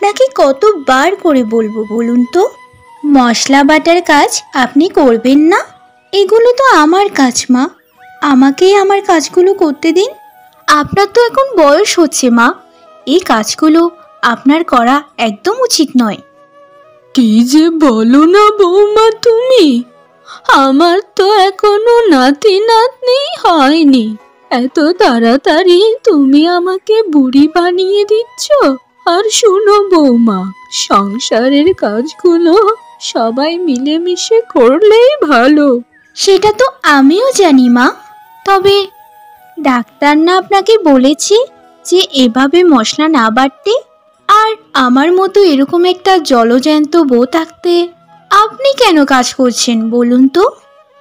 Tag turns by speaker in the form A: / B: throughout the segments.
A: আপনাকে কতবার করে বলবো বলুন তো, মশলা বাটার কাজ আপনি করবেন না? এগুলো তো আমার কাজ মা, আমাকেই আমার কাজগুলো করতে দিন। আপনার তো এখন বয়স হচ্ছে মা, এই কাজগুলো আপনার করা একদম উচিত নয়।
B: কি যে বলো না বৌমা তুমি, আমার তো এখনো নাতি নাতনি হয়নি, এত তাড়াতাড়ি তুমি আমাকে বুড়ি বানিয়ে দিচ্ছ। আর শোনো বৌমা, সংসারের কাজগুলো সবাই মিলেমিশে করলেই ভালো।
A: সেটা তো আমিও জানি মা, তবে ডাক্তার না আপনাকে বলেছে যে এভাবে মশলা না বাটতে? আর আমার মতো এরকম একটা জলজ্যান্ত বউ থাকতে আপনি কেন কাজ করছেন বলুন তো?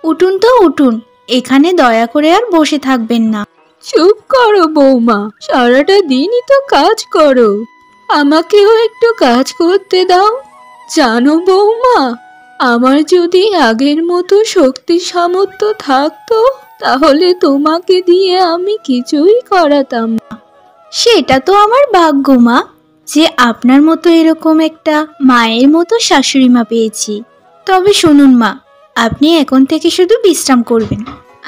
A: উঠুন তো উঠুন, এখানে দয়া করে আর বসে থাকবেন না।
B: চুপ করো বৌমা, সারাটা দিনই তো কাজ করো, আমাকেও একটু কাজ করতে দাও। জানো বৌমা, আমার যদি আগের মতো শক্তি সামর্থ্য থাকতো তাহলে তোমাকে দিয়ে আমি কিছুই করাতাম না।
A: সেটা তো আমার ভাগ্য মা, যে আপনার মতো এরকম একটা মায়ের মতো শাশুড়ি মা পেয়েছি। তবে শুনুন মা, আপনি এখন থেকে শুধু বিশ্রাম করবেন,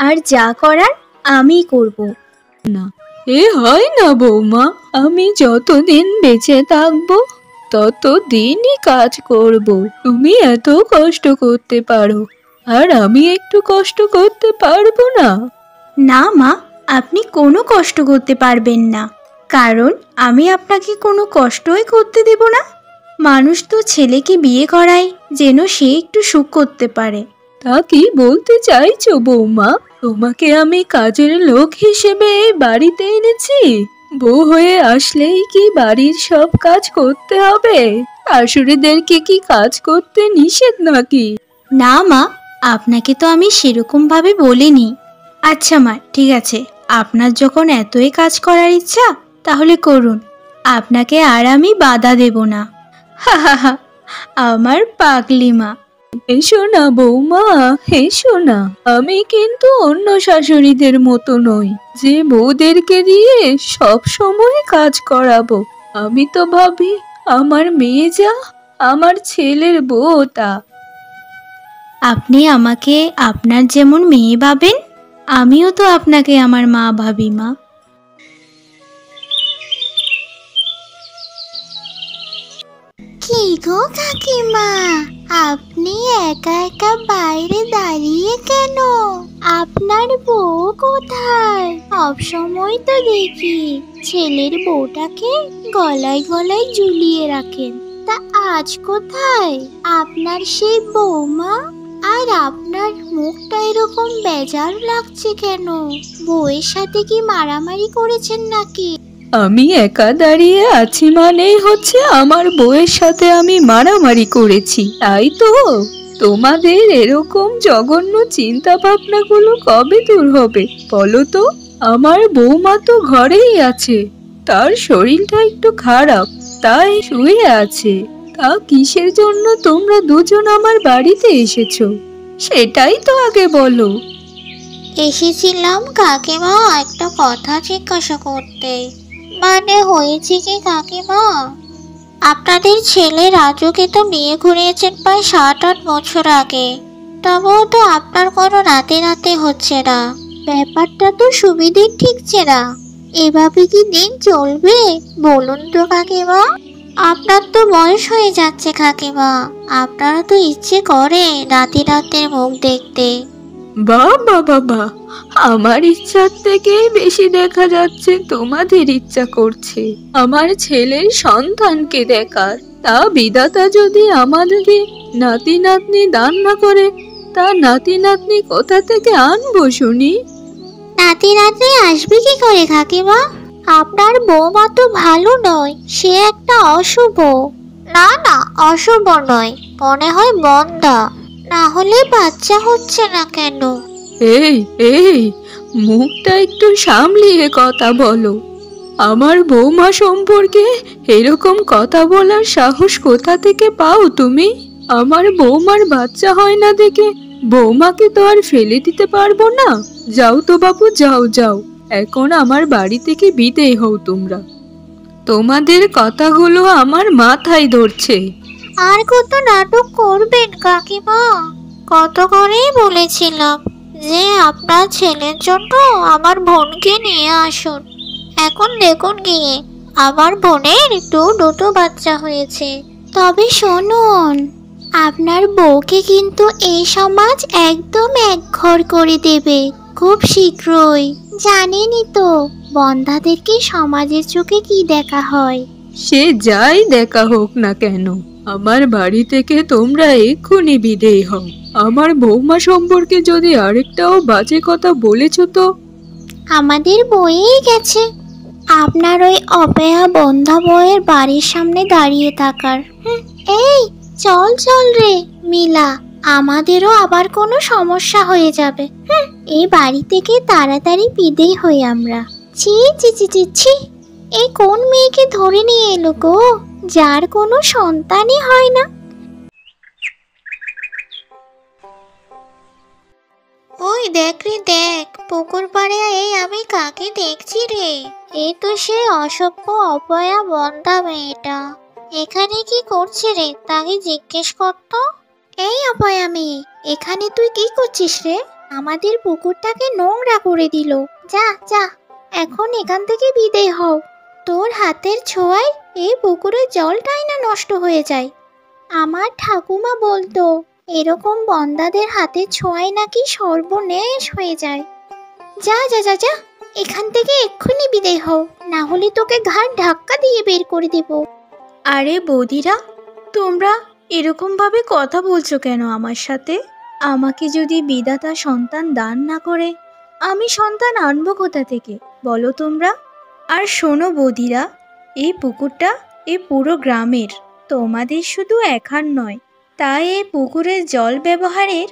A: আর যা করার আমিই করব।
B: না, এ হয় না বৌমা, আমি যতদিন বেঁচে থাকবো ততদিনই কাজ করব। তুমি এত কষ্ট করতে পারো, আর আমি একটু কষ্ট করতে পারবো না?
A: না মা, আপনি কোনো কষ্ট করতে পারবেন না, কারণ আমি আপনাকে কোনো কষ্টই করতে দেব না। মানুষ তো ছেলেকে বিয়ে করায় যেন সে একটু সুখ করতে পারে।
B: তা কি বলতে চাইছো বৌমা? তোমাকে আমি কাজের লোক হিসেবে এই বাড়িতে এনেছি, বউ হয়ে আসলেই কি বাড়ির সব কাজ করতে হবে? শাশুড়িদেরকে কি কাজ করতে নিষেধ নাকি?
A: না মা, আপনাকে তো আমি সেরকম ভাবে বলিনি। আচ্ছা মা, ঠিক আছে, আপনার যখন এতই কাজ করার ইচ্ছা তাহলে করুন, আপনাকে আর আমি বাধা দেব না। হা হা হা, আমার পাগলি মা।
B: এসো না বৌমা, এসো না। আমি কিন্তু অন্য শাশুড়িদের মতো নই যে বউদেরকে দিয়ে সব সময় কাজ করাবো। আমি তো ভাবি আমার মেয়ে যা, আমার ছেলের বউ তা।
A: আপনি আমাকে আপনার যেমন মেয়ে ভাবেন, আমিও তো আপনাকে আমার মা ভাবি মা।
C: কি গো কাকিমা, আপনি একা একা বাইরে দাঁড়িয়ে কেন? আপনার বউ কোথায়? সব সময় তো দেখি ছেলের বউটাকে গলায় গলায় ঝুলিয়ে রাখেন, তা আজ কোথায় আপনার সেই বৌমা? আর আপনার মুখটা এরকম বেজার লাগছে কেন? বউয়ের সাথে কি মারামারি করেছেন নাকি?
B: আমি একা দাঁড়িয়ে আছি মানেই হচ্ছে আমার বউয়ের সাথে আমি মারামারি করেছি, তাই তো? তোমাদের এরকম জঘন্য চিন্তা ভাবনাগুলো কবে দূর হবে বলো তো? আমার বৌমা তো ঘরেই আছে, তার শরীরটা একটু খারাপ, তাই শুয়ে আছে। তা কিসের জন্য তোমরা দুজন আমার বাড়িতে এসেছো সেটাই তো আগে বলো।
C: এসেছিলাম কাকিমা একটা কথা জিজ্ঞাসা করতে। মানে হয়েছে কি কাকিমা, আপনাদের ছেলে রাজুকে তো নিয়ে ঘুরিয়েছেন প্রায় 7-8 বছর আগে, তবুও তো আপনার কোনো নাতি নাতি হচ্ছে না। ব্যাপারটা তো সুবিধে ঠিকছে না। এভাবে কি দিন চলবে বলুন তো কাকিমা? আপনার তো বয়স হয়ে যাচ্ছে কাকিমা, আপনারও তো ইচ্ছে করে নাতি নাতির মুখ দেখতে।
B: বাবা বাবা, আমার ইচ্ছার থেকে বেশি দেখা যাচ্ছে তোমাদের ইচ্ছা করছে আমার ছেলের সন্তানকে দেখার। তা বিধাতা যদি আমাদেরকে নাতি নাতনি দান না করে, তা নাতি নাতনি কোথা থেকে আনবো শুনি?
C: নাতি নাতনি আসবে কি করে কাকিমা? আপনার বৌমা তো ভালো নয়, সে একটা অশুভ। না না, অশুভ নয়, মনে হয় বন্ধা। না হলে বাচ্চা হচ্ছে না কেন?
B: এই এই, মুখটা একটু সামলিয়ে কথা বলো। আমার বৌমা সম্পর্কে এরকম কথা বলার সাহস কোথা থেকে পাও তুমি? আমার বৌমার বাচ্চা হয় না দেখে বৌমাকে তো আর ফেলে দিতে পারবো না। যাও তো বাবু, যাও যাও, এখন আমার বাড়ি থেকে বিদেয় হও তোমরা। তোমাদের কথাগুলো আমার মাথায় ধরছে।
C: আর কত নাটক করবেন কাকিমা? কত করেই বলেছিলাম যে আপনার ছেলের জন্য আমার বোনকে নিয়ে আসুন। এখন দেখুন গিয়ে আমার বোনের দুটো বাচ্চা হয়েছে। তবে শুনুন, আপনার বউকে কিন্তু এই সমাজ একদম একঘর করে দেবে খুব শীঘ্রই। জানেনই তো বন্ধাদেরকে সমাজের চোখে কি দেখা হয়।
B: সে যাই দেখা হোক না কেন, আমার বাড়ি থেকে তোমরা এক্ষুনি বিদেয় হও। আমার বৌমা সম্পর্কে যদি আরেকটাও বাজে কথা বলেছ তো।
C: আমাদের বয়েই গেছে আপনার ওই অপয়া বন্ধা বয়ের বাড়ির সামনে দাঁড়িয়ে থাকার। এই চল চল রে মিলা, আমাদেরও আবার কোনো সমস্যা হয়ে যাবে। এই বাড়ি থেকে তাড়াতাড়ি বিদেয় হই আমরা। ছি ছি ছি ছি ছি, এই কোন মেয়েকে ধরে নিয়ে এলো গো, যার কোনো সন্তানই হয় না। ওই দেখ রে দেখ, পুকুর পাড়ে এই আমি কাকে দেখছি রে। এই তো সে অসভ্য অপয়া বন্ধা মেয়েটা। এখানে কি করছে রে, তাকে জিজ্ঞেস করতো। এই অপয়া মেয়ে, এখানে তুই কি করছিস রে? আমাদের পুকুরটাকে নোংরা করে দিল। যা যা, এখন এখান থেকে বিদেয় হও। তোর হাতের ছোঁয়ায় এই পুকুরের জলটাই না নষ্ট হয়ে যায়। আমার ঠাকুমা বলতো এরকম বন্দাদের হাতের ছোঁয়ায় নাকি সর্বনেশ হয়ে যায়। যা যা যা যা, এখান থেকে এক্ষুনি বিদেয় হও, না হলে তোকে ঘাড় ধাক্কা দিয়ে বের করে দেব।
A: আরে বৌদিরা, তোমরা এরকম ভাবে কথা বলছো কেন আমার সাথে? আমাকে যদি বিধাতা সন্তান দান না করে, আমি সন্তান আনবো কোথা থেকে বলো তোমরা? আর শোনো বৌদিরা, এই পুকুরটা এই পুরো গ্রামের, তোমাদের শুধু একার নয়। তাই এই পুকুরের জল ব্যবহারের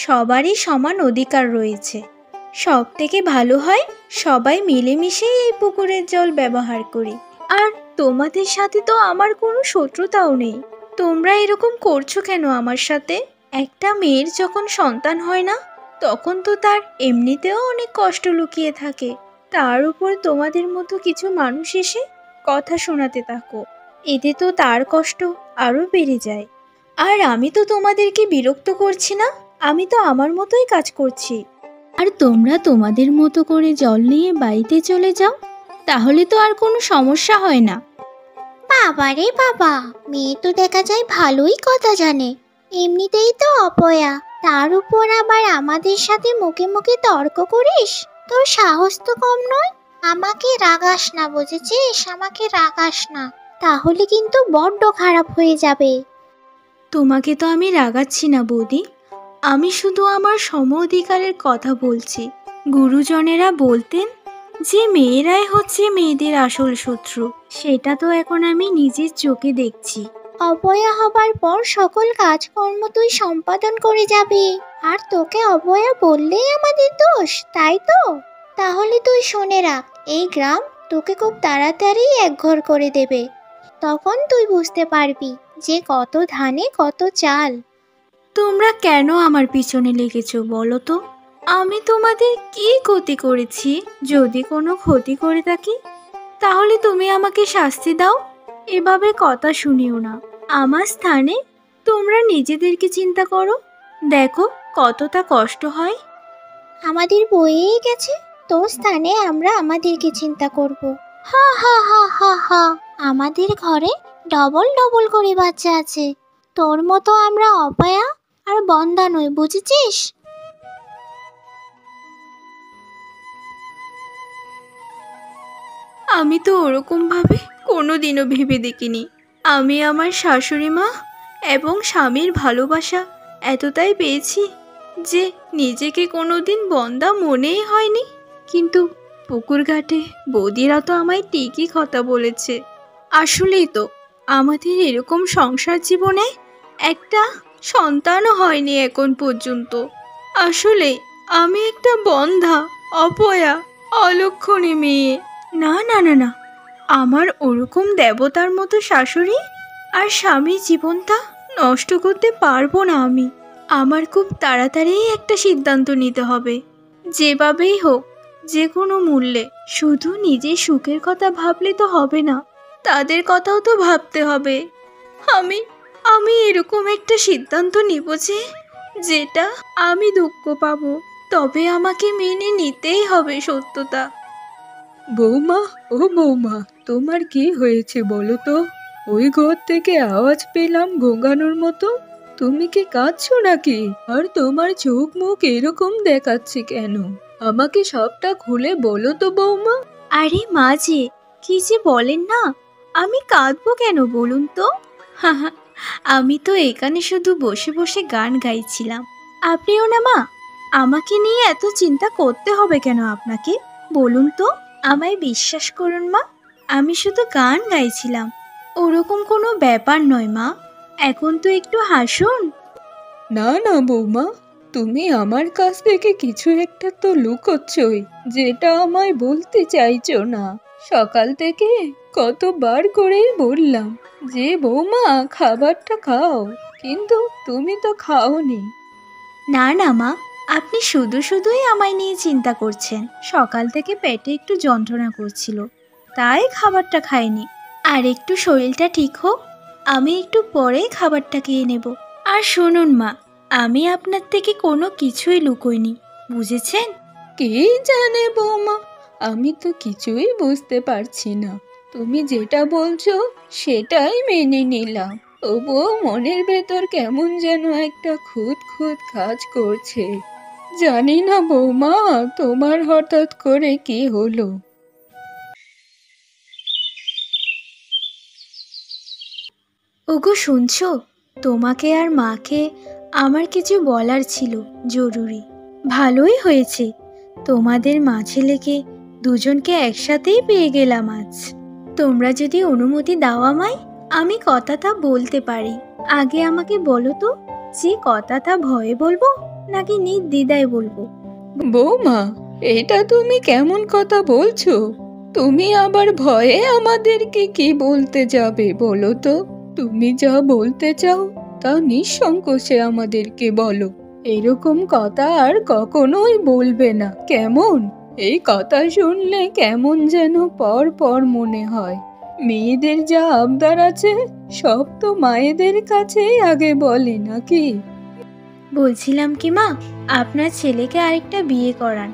A: সবারই সমান অধিকার রয়েছে। সব থেকে ভালো হয় সবাই মিলেমিশে এই পুকুরের জল ব্যবহার করি। আর তোমাদের সাথে তো আমার কোনো শত্রুতাও নেই। তোমরা এরকম করছো কেন আমার সাথে? একটা মেয়ের যখন সন্তান হয় না, তখন তো তার এমনিতেও অনেক কষ্ট লুকিয়ে থাকে। তার উপর তোমাদের মতো কিছু মানুষ এসে কথা শোনাতে থাকো, এতে তো তার কষ্ট আরও বেড়ে যায়। আর আমি তো তোমাদেরকে বিরক্ত করছি না, আমি তো আমার মতোই কাজ করছি। আর তোমরা তোমাদের মতো করে জল নিয়ে বাড়িতে চলে যাও, তাহলে তো আর কোনো সমস্যা হয় না।
C: বাবা রে বাবা, মেয়ে তো দেখা যায় ভালোই কথা জানে। এমনিতেই তো অপয়া, তার উপর আবার আমাদের সাথে মুখে মুখে তর্ক করিস? তোর সাহস তো কম নয়। আমাকে রাগাস না, বুঝেছিস? আমাকে রাগাস না, তাহলে কিন্তু বড্ড খারাপ হয়ে যাবে।
A: তোমাকে তো আমি রাগাচ্ছি না বৌদি, আমি শুধু আমার সম অধিকারের কথা বলছি। গুরুজনেরা বলতেন যে মেয়েরাই হচ্ছে মেয়েদের আসল শত্রু, সেটা তো এখন আমি নিজের চোখে দেখছি।
C: অপয়া হবার পর সকল কাজকর্ম তুই সম্পাদন করে যাবি, আর তোকে অপয়া বললেই আমাদের দোষ, তাই তো? তাহলে তুই শুনে রাখ, এই গ্রাম তোকে খুব তাড়াতাড়ি একঘর করে দেবে। তখন তুই বুঝতে পারবি যে কত ধানে কত চাল।
A: তোমরা কেন আমার পিছনে লেগেছো বলো তো? আমি তোমাদের কি ক্ষতি করেছি? যদি কোনো ক্ষতি করে থাকি, তাহলে তুমি আমাকে শাস্তি দাও। এভাবে কথা শুনিও না। আমার স্থানে তোমরা নিজেদেরকে চিন্তা করো, দেখো কতটা কষ্ট হয়।
C: আমাদের বয়েই গেছে, তোর স্থানে আমরা আমাদেরকে চিন্তা করব। হা হা হা হা হা, আমাদের ঘরে ডবল ডবল করে বাচ্চা আছে। তোর মতো আমরা অপয়া আর বন্দা নই, বুঝেছিস?
A: আমি তো ওরকমভাবে কোনোদিনও ভেবে দেখিনি। আমি আমার শাশুড়ি মা এবং স্বামীর ভালোবাসা এতটাই পেয়েছি যে নিজেকে কোনোদিন বন্দা মনেই হয়নি। কিন্তু পুকুর ঘাটে বৌদিরা তো আমায় ঠিকই কথা বলেছে। আসলেই তো, আমাদের এরকম সংসার জীবনে একটা সন্তানও হয়নি এখন পর্যন্ত। আসলে আমি একটা বন্ধা, অপয়া, অলক্ষণী মেয়ে। না না না না, আমার ওরকম দেবতার মতো শাশুড়ি আর স্বামীর জীবনটা নষ্ট করতে পারবো না আমি। আমার খুব তাড়াতাড়ি একটা সিদ্ধান্ত নিতে হবে, যেভাবেই হোক, যে কোনো মূল্যে। শুধু নিজের সুখের কথা ভাবলে তো হবে না, তাদের কথাও তো ভাবতে হবে। আমি আমি এরকম একটা সিদ্ধান্ত নিব যে যেটা আমি দুঃখ পাবো, তবে আমাকে মেনে নিতেই হবে সত্যতা।
B: বৌমা, ও বৌমা, তোমার কি হয়েছে বলো তো? ওই ঘর থেকে আওয়াজ পেলাম গোঙানোর মতো। তুমি কি কাঁদছো নাকি? আর তোমার চোখ মুখ এরকম দেখাচ্ছে কেন? আমাকে সবটা খুলে বলো তো বৌমা।
A: আরে মা যে, কি যে বলেন না, আমি কাঁদবো কেন বলুন তো? আমি তো এখানে শুধু বসে বসে গান গাইছিলাম। আপনিও না মা, আমাকে নিয়ে এত চিন্তা করতে হবে কেন আপনাকে বলুন তো? আমায় বিশ্বাস করুন মা, আমি শুধু গান গাইছিলাম, ওরকম কোনো ব্যাপার নয় মা। এখন তো একটু হাসুন।
B: না না বৌমা, তুমি আমার কাছ থেকে কিছু একটা তো লুকোচ্ছই, যেটা আমায় বলতে চাইছো না। সকাল থেকে কতবার করেই বললাম যে বৌমা খাবারটা খাও, কিন্তু তুমি তো খাওনি।
A: না না মা, আপনি শুধু শুধুই আমায় নিয়ে চিন্তা করছেন। সকাল থেকে পেটে একটু যন্ত্রণা করছিল, তাই খাবারটা খাইনি। আর একটু শরীরটা ঠিক হোক, আমি একটু পরেই খাবারটা খেয়ে নেব। আর শুনুন মা, আমি আপনার থেকে কোনো কিছুই লুকোইনি, বুঝেছেন?
B: কে জানে বৌমা, আমি তো কিছুই বুঝতে পারছি না। তুমি যেটা বলছো সেটাই মেনে নিলাম, তবুও মনের ভেতর কেমন যেন একটা খুঁত খুঁত কাজ করছে। জানি না বৌমা, তোমার হঠাৎ করে কি হলো।
A: ওগো শুনছো? তোমাকে আর মাকে আমার কিছু বলার ছিল, জরুরি। ভালোই হয়েছে, তোমাদের মা ছেলেকে দুজনকে একসাথেই পেয়ে গেলাম আজ। তোমরা যদি অনুমতি দাও আমায়, আমি কথাটা বলতে পারি। আগে আমাকে বলো তো, যে কথাটা ভয়ে বলবো নাকি নির্দ্বিধায় বলবো?
B: বৌমা, এটা তুমি কেমন কথা বলছো? তুমি আবার ভয়ে আমাদেরকে কি বলতে যাবে বলো তো? তুমি যা বলতে চাও তা নিঃসংকোচে আমাদেরকে বলো। এরকম কথা আর কখনোই বলবে না, কেমন? এই কথা শুনলে কেমন যেন পর পর মনে হয়। মেয়েদের যা আবদার আছে সব তো মায়েদের কাছেই আগে বলে নাকি?
A: বলছিলাম কি মা, আপনার ছেলেকে আরেকটা বিয়ে করান।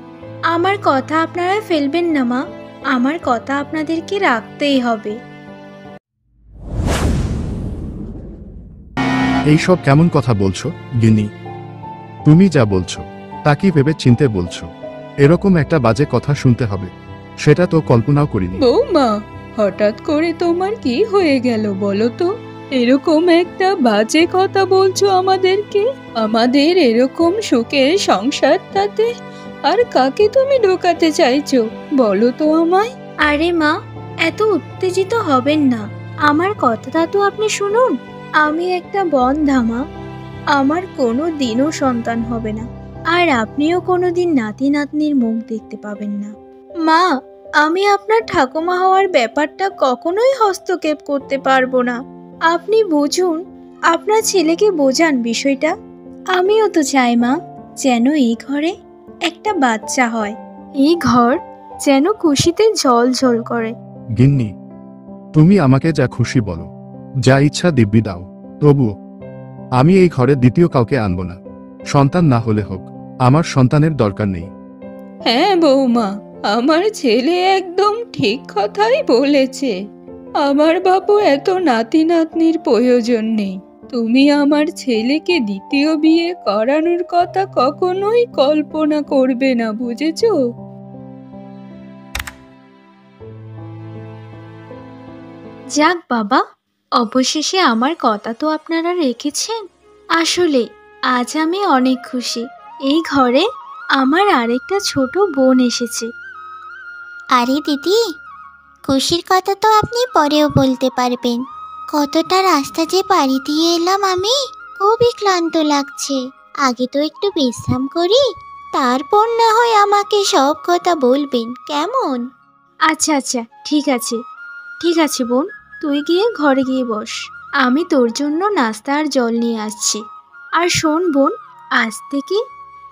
A: আমার কথা আপনারা ফেলবেন না মা, আমার কথা আপনাদেরকে রাখতেই হবে।
D: এইসব কেমন কথা বলছো গিন্নি? তুমি যা বলছো তা কি ভেবে চিনতে বলছো? এরকম একটা বাজে কথা শুনতে হবে সেটা তো কল্পনাও করিনি।
B: বৌমা, হঠাৎ করে তোমার কি হয়ে গেল বলো তো? এরকম একটা বাজে কথা বলছো আমাদেরকে। আমাদের এরকম সুখের সংসারটাতে আর কাকে তুমি ঢোকাতে চাইছো বলো তো আমায়?
A: আরে মা, এত উত্তেজিত হবেন না, আমার কথাটা তো আপনি শুনুন। আমি একটা বন্ধা মা, আমার কোনো দিনও সন্তান হবে না, আর আপনিও কোনো দিন নাতি নাতনির মুখ দেখতে পাবেন না। মা, আমি আপনার ঠাকুমা হওয়ার ব্যাপারটা কখনোই হস্তক্ষেপ করতে পারবো না। আপনি বুঝুন, আপনার ছেলেকে বোঝান বিষয়টা। আমিও তো চাই মা, যেন এই ঘরে একটা বাচ্চা হয়, এই ঘর যেন খুশিতে ঝলঝল করে।
D: গিন্নি, তুমি আমাকে যা খুশি বলো, যা ইচ্ছা দিব্যি দাও, তবু আমি এই ঘরে দ্বিতীয় কাউকে আনবো না। সন্তান না হলে হোক, আমার সন্তানের দরকার নেই।
B: হ্যাঁ বৌমা, আমার ছেলে একদম ঠিক কথাই বলেছে। আমার বাবু এত নাতি নাতনির প্রয়োজন নেই। তুমি আমার ছেলেকে দ্বিতীয় বিয়ে করানোর কথা কখনোই কল্পনা করবে না, বুঝেছো?
A: যাক বাবা, অবশেষে আমার কথা তো আপনারা রেখেছেন। আসলে আজ আমি অনেক খুশি, এই ঘরে আমার আরেকটা ছোট বোন এসেছে।
C: আরে দিদি, খুশির কথা তো আপনি পরেও বলতে পারবেন। কতটা রাস্তা যে পাড়ি দিয়ে এলাম আমি, খুবই ক্লান্ত লাগছে। আগে তো একটু বিশ্রাম করি, তারপর না হয় আমাকে সব কথা বলবেন, কেমন?
A: আচ্ছা আচ্ছা, ঠিক আছে ঠিক আছে বোন, তুই গিয়ে ঘরে গিয়ে বস, আমি তোর জন্য নাস্তা আর জল নিয়ে আসছি। আর শোন বোন, আজ থেকে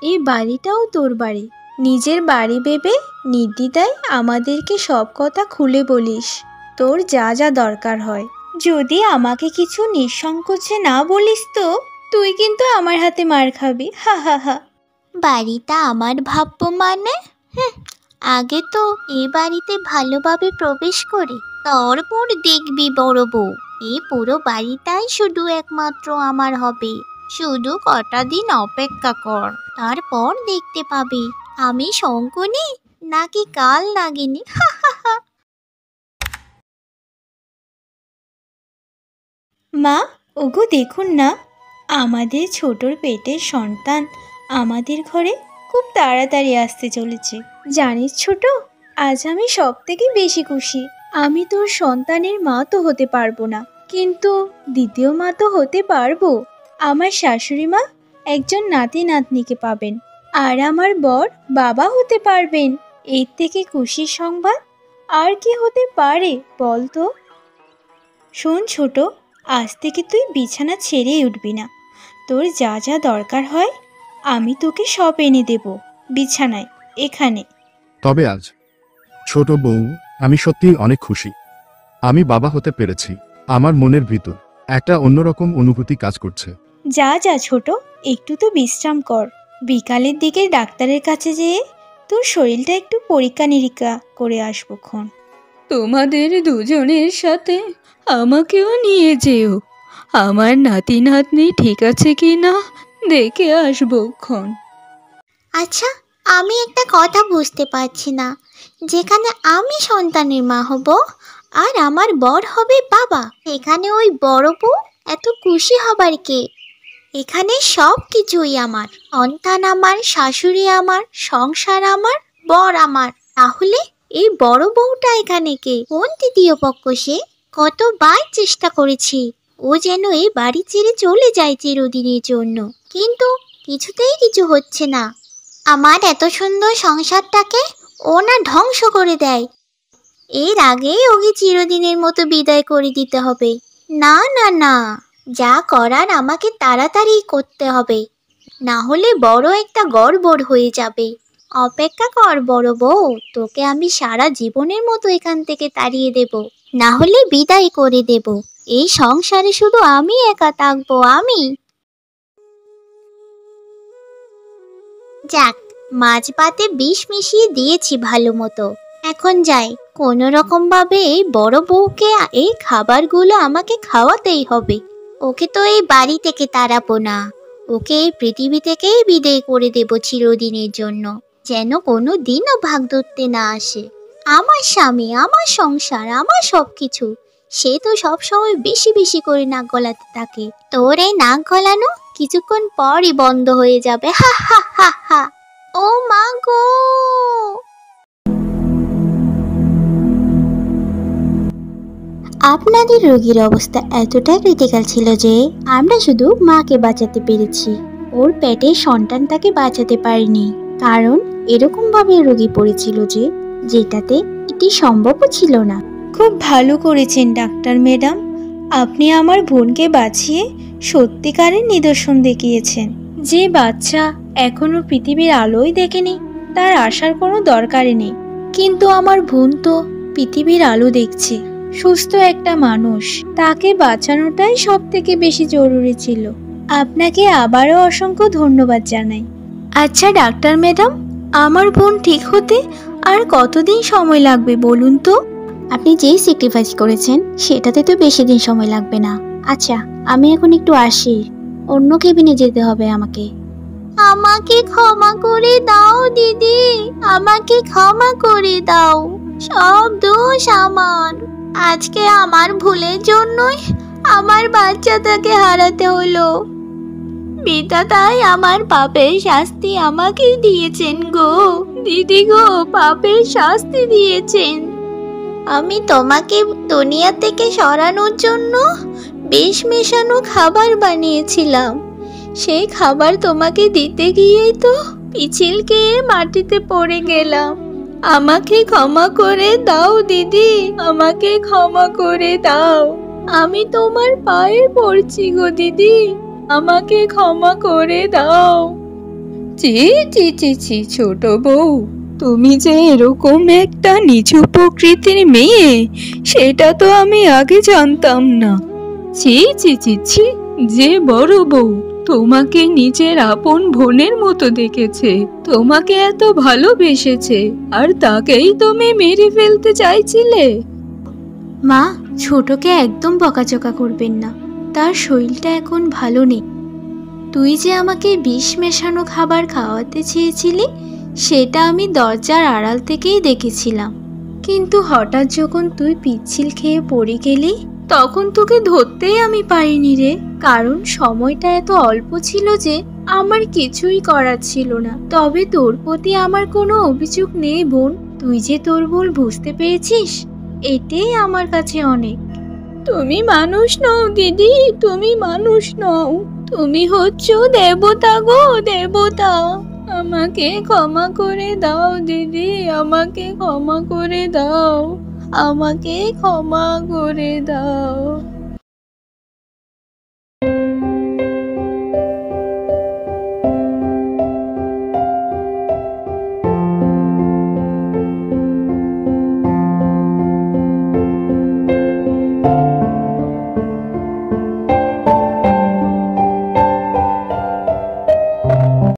A: এই বাড়িটাও তোর বাড়ি। নিজের বাড়ি ভেবে নির্দ্বিধায় আমাদেরকে সব কথা খুলে বলিস। তোর যা যা দরকার হয়। যদি আমাকে কিছু নিঃসংকোচে না বলিস তো তুই কিন্তু আমার হাতে মার খাবি, হা হা হা।
C: বাড়িটা আমার ভাববো মানে? আগে তো এ বাড়িতে ভালোভাবে প্রবেশ করে তারপর দেখবি বড় বউ। এই পুরো বাড়িটাই শুধু একমাত্র আমার হবে। শুধু কটা দিন অপেক্ষা কর, তারপর দেখতে পাবি আমি শঙ্কুনি নাকি কাল নাগিনি।
A: মা, ওগো দেখুন না, আমাদের ছোটর পেটের সন্তান আমাদের ঘরে খুব তাড়াতাড়ি আসতে চলেছে। জানিস ছোট, আজ আমি সব থেকে বেশি খুশি। আমি তোর সন্তানের মা তো হতে পারবো না, কিন্তু দ্বিতীয় মা তো হতে পারবো। আমার শাশুড়ি মা একজন নাতি নাতনিকে পাবেন, আর আমার বর বাবা হতে পারবেন। এর থেকে খুশির সংবাদ আর কি হতে পারে বল তো? শোন ছোট, আজ থেকে তুই বিছানা ছেড়েই উঠবি না। তোর যা যা দরকার হয় আমি তোকে সব এনে দেব বিছানায়, এখানে।
D: তবে আজ ছোট বউ, আমি সত্যিই অনেক খুশি। আমি বাবা হতে পেরেছি। আমার মনের ভিতর একটা অন্যরকম অনুভূতি কাজ করছে।
A: যা যা ছোট, একটু তো বিশ্রাম কর। বিকালের দিকে ডাক্তারের কাছে যেয়ে তোর শরীরটা একটু পরীক্ষা নিরীক্ষা করে আসবো ক্ষণ।
B: তোমাদের দুজনের সাথে আমাকেও নিয়ে যেও। আমার নাতি নাতনি ঠিক আছে কি না দেখে আসবো ক্ষণ।
C: আচ্ছা, আমি একটা কথা বুঝতে পারছি না। যেখানে আমি সন্তানের মা হব আর আমার বর হবে বাবা, এখানে ওই বড় বউ এত খুশি হবার কে? এখানে সব কিছুই আমার, সন্তান আমার, শাশুড়ি আমার, সংসার আমার, বর আমার। তাহলে এই বড় বউটা এখানে কে? কোন তৃতীয় পক্ষ সে? কতবার চেষ্টা করেছি ও যেন এই বাড়ি ছেড়ে চলে যায় চিরদিনের জন্য, কিন্তু কিছুতেই কিছু হচ্ছে না। আমার এত সুন্দর সংসারটাকে ও না ধ্বংস করে দেয়। এর আগেই ওকে চিরদিনের মতো বিদায় করে দিতে হবে। না না না, যা করার আমাকে তাড়াতাড়ি করতে হবে, না হলে বড় একটা গড়বড় হয়ে যাবে। অপেক্ষা কর বড় বউ, তোকে আমি সারা জীবনের মতো এখান থেকে তাড়িয়ে দেব, না হলে বিদায় করে দেব। এই সংসারে শুধু আমি একা থাকবো, আমি। যাক, মাছ ভাতে বিষ মিশিয়ে দিয়েছি ভালো মতো। এখন যাই, কোনো রকম ভাবে এই বড় বউকে এই খাবারগুলো আমাকে খাওয়াতেই হবে। ওকে তো এই বাড়ি থেকে তাড়াবো না, ওকে এই পৃথিবী থেকেই বিদায় করে দেব চিরদিনের জন্য, যেন কোনো দিনও ভাগ ধরতে না আসে। আমার স্বামী, আমার সংসার, আমার সবকিছু, সে তো সবসময় বেশি বেশি করে নাক গলাতে থাকে। তোর এই নাক গলানো কিছুক্ষণ পরই বন্ধ হয়ে যাবে। হা হা হা হা। ও মা গো! আপনাদের রোগীর অবস্থা এতটাই ক্রিটিক্যাল ছিল যে আমরা শুধু মাকে বাঁচাতে পেরেছি, ওর পেটের সন্তানটাকে বাঁচাতে পারিনি। কারণ এরকম ভাবে রোগী পড়েছিল যে যেটাতে এটি সম্ভবও ছিল না।
A: খুব ভালো করেছেন ডাক্তার ম্যাডাম, আপনি আমার বোনকে বাঁচিয়ে সত্যিকারের নিদর্শন দেখিয়েছেন। যে বাচ্চা এখনো পৃথিবীর আলোই দেখেনি তার আসার কোনো দরকারই নেই, কিন্তু আমার বোন তো পৃথিবীর আলো দেখছে। সুস্থ একটা মানুষ, তাকে বাঁচানোটাই সব থেকে বেশি জরুরি ছিল। আপনাকে আবারও অসংখ্য ধন্যবাদ জানাই। আচ্ছা ডাক্তার ম্যাডাম, আমার বোন ঠিক হতে আর কতদিন সময় লাগবে বলুন তো?
C: আপনি যেই স্যাক্রিফাইস করেছেন সেটাতে তো বেশি দিন সময় লাগবে না। আচ্ছা, আমি এখন একটু আসি, অন্য কেবিনে যেতে হবে আমাকে। আমাকে ক্ষমা করে দাও দিদি, আমাকে ক্ষমা করে দাও। সব দোষ আমার। আজকে আমার ভুলের জন্যই আমার বাচ্চাটাকে হারাতে হলো। বিধাতাই আমার পাপের শাস্তি আমাকে দিয়েছেন গো দিদি গো, পাপের শাস্তি দিয়েছেন। আমি তোমাকে দুনিয়া থেকে সরানোর জন্য বিষ মেশানো খাবার বানিয়েছিলাম। সেই খাবার তোমাকে দিতে গিয়েই তো পিছিল খেয়ে মাটিতে পড়ে গেলাম। আমাকে ক্ষমা করে দাও দিদি, আমাকে ক্ষমা করে দাও। আমি তোমার পায়ে পড়ছি গো দিদি, আমাকে ক্ষমা করে দাও।
B: চি চি চি চি ছোট বউ, তুমি যে এরকম একটা নিচু প্রকৃতির মেয়ে, সেটা তো আমি আগে জানতাম না। ছি ছি ছি ছি, যে বড় বউ তোমাকে নিজের আপন বোনের মতো দেখেছে, তোমাকে এত ভালোবেসেছে, আর তাকেই তুমি মেরে ফেলতে চাইছিলে?
A: মা, ছোটকে একদম বকাঝকা করবেন না। তার শরীরটা এখন ভালো নেই। তুই যে আমাকে বিষ মেশানো খাবার খাওয়াতে চেয়েছিলি, সেটা আমি দরজার আড়াল থেকেই দেখেছিলাম। কিন্তু হঠাৎ যখন তুই পিচ্ছিল খেয়ে পড়ে গেলি, তখন তোকে ধরতেই আমি পারিনি রে। কারণ সময়টা এত অল্প ছিল যে আমার কিছুই করার ছিল না। তবে তোর প্রতি আমার কোনো অভিযোগ নেই বোন। তুই যে তোর ভুল বুঝতে পেরেছিস, এটাই আমার কাছে অনেক।
B: তুমি মানুষ নও দিদি, তুমি মানুষ নও, তুমি হচ্ছ দেবতা গো, দেবতা। আমাকে ক্ষমা করে দাও দিদি, আমাকে ক্ষমা করে দাও, আমাকে ক্ষমা করে দাও।